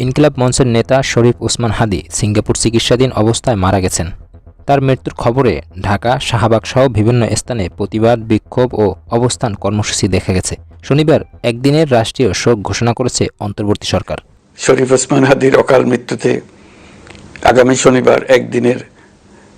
ইনকিলাব মঞ্চের নেতা শরীফ ওসমান হাদী সিঙ্গাপুর চিকিৎসাধীন অবস্থায় মারা গেছেন। তার মৃত্যুর খবরে ঢাকা, শাহবাগসহ বিভিন্ন স্থানে প্রতিবাদ, বিক্ষোভ ও অবস্থান কর্মসূচি দেখা গেছে। শনিবার একদিনের রাষ্ট্রীয় শোক ঘোষণা করেছে অন্তর্বর্তী সরকার। শরীফ ওসমান হাদীর অকাল মৃত্যুতে আগামী শনিবার একদিনের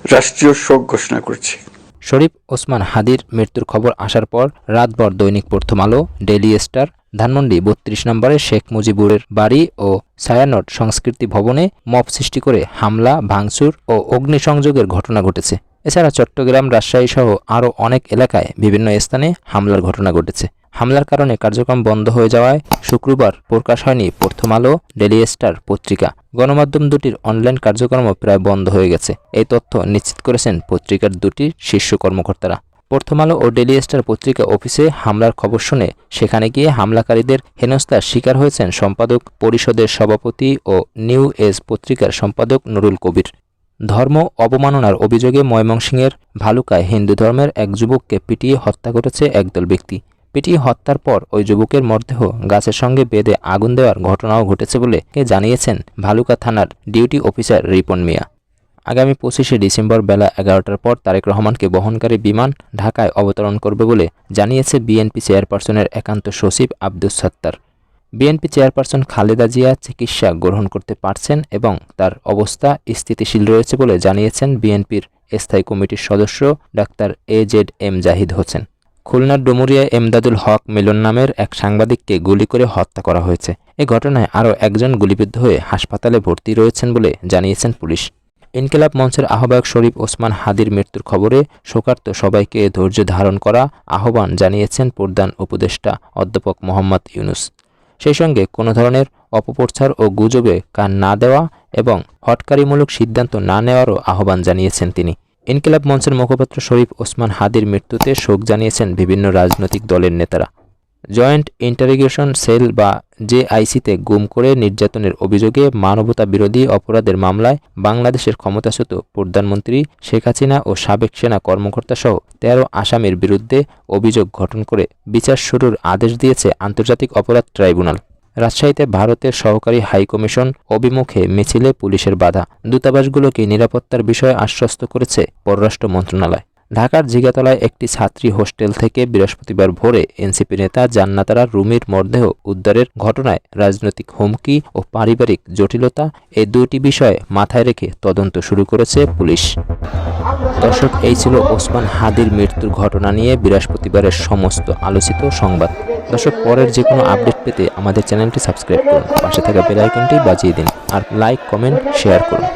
রাষ্ট্রীয় শোক ঘোষণা করছে। শরীফ ওসমান হাদীর মৃত্যুর খবর আসার পর রাতভর দৈনিক প্রথম আলো, ডেইলি স্টার, ধানমন্ডি ৩২ নম্বরে শেখ মুজিবুরের বাড়ি ও ছায়ানট সংস্কৃতি ভবনে মব সৃষ্টি করে হামলা, ভাঙচুর ও অগ্নিসংযোগের ঘটনা ঘটেছে। এছাড়া চট্টগ্রাম, রাজশাহী সহ আরও অনেক এলাকায় বিভিন্ন স্থানে হামলার ঘটনা ঘটেছে। হামলার কারণে কার্যক্রম বন্ধ হয়ে যাওয়ায় শুক্রবার প্রকাশ হয়নি প্রথম আলো, ডেইলি স্টার পত্রিকা। গণমাধ্যম দুটির অনলাইন কার্যক্রমও প্রায় বন্ধ হয়ে গেছে। এই তথ্য নিশ্চিত করেছেন পত্রিকার দুটির শীর্ষ কর্মকর্তারা। প্রথম আলো ও ডেইলি স্টার পত্রিকা অফিসে হামলার খবর শুনে সেখানে গিয়ে হামলাকারীদের হেনস্থার শিকার হয়েছেন সম্পাদক পরিষদের সভাপতি ও নিউ এজ পত্রিকার সম্পাদক নুরুল কবির। ধর্ম অবমাননার অভিযোগে ময়মনসিংহের ভালুকায় হিন্দু ধর্মের এক যুবককে পিটিয়ে হত্যা করেছে একদল ব্যক্তি। পিটিয়ে হত্যার পর ওই যুবকের মরদেহ গাছের সঙ্গে বেঁধে আগুন দেওয়ার ঘটনাও ঘটেছে বলে জানিয়েছেন ভালুকা থানার ডিউটি অফিসার রিপন মিয়া। আগামী ২৫শে ডিসেম্বর বেলা ১১টার পর তারেক রহমানকে বহনকারী বিমান ঢাকায় অবতরণ করবে বলে জানিয়েছে বিএনপি চেয়ারপারসনের একান্ত সচিব আব্দুস সাত্তার। বিএনপি চেয়ারপারসন খালেদা জিয়া চিকিৎসা গ্রহণ করতে পারছেন এবং তার অবস্থা স্থিতিশীল রয়েছে বলে জানিয়েছেন বিএনপির স্থায়ী কমিটির সদস্য ডাক্তার AZM জাহিদ হোসেন। খুলনার ডুমুরিয়ায় এমদাদুল হক মিলন নামের এক সাংবাদিককে গুলি করে হত্যা করা হয়েছে। এ ঘটনায় আরও একজন গুলিবিদ্ধ হয়ে হাসপাতালে ভর্তি রয়েছেন বলে জানিয়েছেন পুলিশ। ইনকিলাব মঞ্চের আহ্বায়ক শরীফ ওসমান হাদীর মৃত্যুর খবরে শোকার্ত সবাইকে ধৈর্য ধারণ করা আহ্বান জানিয়েছেন প্রধান উপদেষ্টা অধ্যাপক মোহাম্মদ ইউনুস। সেই সঙ্গে কোনো ধরনের অপপ্রচার ও গুজবে কান না দেওয়া এবং হটকারিমূলক সিদ্ধান্ত না নেওয়ারও আহ্বান জানিয়েছেন তিনি। ইনকিলাব মঞ্চের মুখপাত্র শরীফ ওসমান হাদীর মৃত্যুতে শোক জানিয়েছেন বিভিন্ন রাজনৈতিক দলের নেতারা। জয়েন্ট ইন্টারোগেশন সেল বা JICতে গুম করে নির্যাতনের অভিযোগে মানবতা বিরোধী অপরাধের মামলায় বাংলাদেশের ক্ষমতাচ্যুত প্রধানমন্ত্রী শেখ হাসিনা ও সাবেক সেনা কর্মকর্তাসহ ১৩ আসামির বিরুদ্ধে অভিযোগ গঠন করে বিচার শুরুর আদেশ দিয়েছে আন্তর্জাতিক অপরাধ ট্রাইব্যুনাল। রাজশাহীতে ভারতের সহকারী হাইকমিশন অভিমুখে মিছিলে পুলিশের বাধা, দূতাবাসগুলোকে নিরাপত্তার বিষয়ে আশ্বস্ত করেছে পররাষ্ট্র মন্ত্রণালয়। ঢাকার জিগাতলায় একটি ছাত্রী হোস্টেল থেকে বৃহস্পতিবার ভোরে এনসিপি নেতা জান্নাতারা রুমির মরদেহ উদ্ধারের ঘটনায় রাজনৈতিক হুমকি ও পারিবারিক জটিলতা এই দুটি বিষয়ে মাথায় রেখে তদন্ত শুরু করেছে পুলিশ। দর্শক, এই ছিল ওসমান হাদীর মৃত্যুর ঘটনা নিয়ে বৃহস্পতিবারের সমস্ত আলোচিত সংবাদ। দর্শক, পরের যে কোনো আপডেট পেতে আমাদের চ্যানেলটি সাবস্ক্রাইব করুন, পাশে থাকা বেল আইকনটি বাজিয়ে দিন আর লাইক, কমেন্ট, শেয়ার করুন।